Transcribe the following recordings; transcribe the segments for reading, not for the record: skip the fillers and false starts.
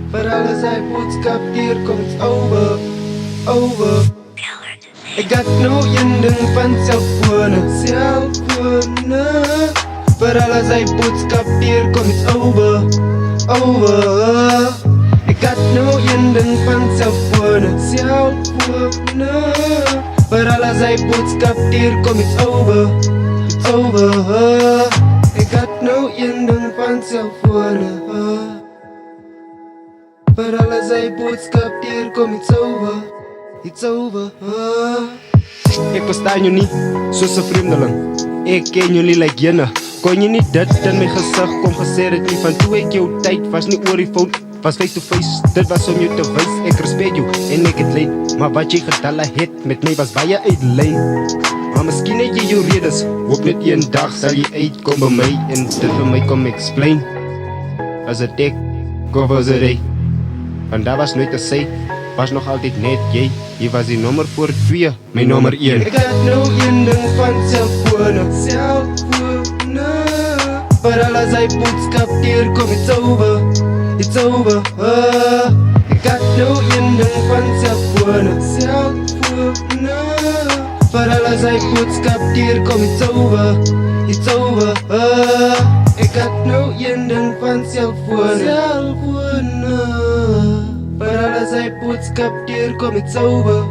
Vir alles hy boodskap deurkom, it's over, over. Ek got nou een ding van selfone, selfone. Vir alles hy boodskap deurkom, it's over, over. Ek got nou een ding van selfone, selfone. Vir alles hy boodskap deurkom, it's over, over. Ek got nou een ding van selfone. Vir alles hy boodskap deurkom, it's over, it's over. Ek verstaan jou nie, soos 'n vreemdeling. Ek ken jou nie like jene. Kon jy nie dit in my gesig kom gesê dit nie. Van toe ek jou tyd was nie oor die phone, was face to face. Dit was om jou te wys, ek respect jou en ek het leid. Maar wat jy gedala het met my was baie uitlyn. Maar miskien het jy jou redes. Hoop net een dag sal jy uitkom by my en dit vir my kom explain. Was het ek, of was het hy? Want daar was nooit te sê, was nog altyd net jy. Jy was die nommer voor 2, my nommer 1. Ek het nou een ding van selfone, selfone. Vir alles hy boodskap deurkom, it's over, it's over. Ek het nou een ding van selfone, selfone. Vir alles hy boodskap deurkom, it's over, it's over. Ek het nou een ding van selfone, selfone. Vir alles hy boodskap deurkom, it's over,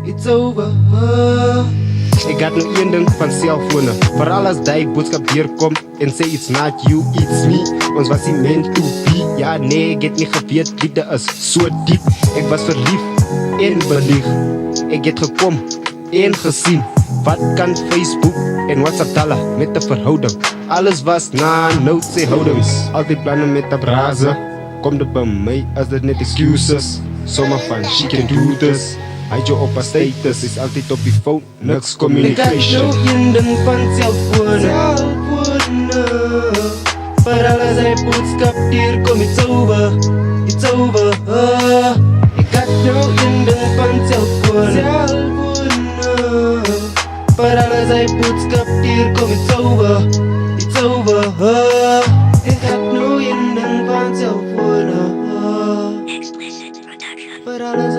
it's over. Ek het nou een ding van selfone. Vir alles die boodskap deurkom en sê it's not you, it's me. Ons was nie meant to be. Ja nee, ek het nie geweet, liefde is so diep. Ek was verlief en belieg. Ek het gekom en gesien. Wat kan Facebook en WhatsApp tala met 'n verhouding? Alles was na notes en houdings. Altyd planne met 'n brase. Kom dit by my as dit net excuses. Sommer van, she can do this. Hy jou op 'n status, is altyd op die phone, niks communication. Ek het nou een ding van selfone, selfone. Vir alles hy boodskap deurkom, it's over, it's over. Ek het nou een ding van selfone, selfone. Vir alles hy boodskap deurkom, it's over, it's over. Ek het nou een ding van selfone. Explicit production.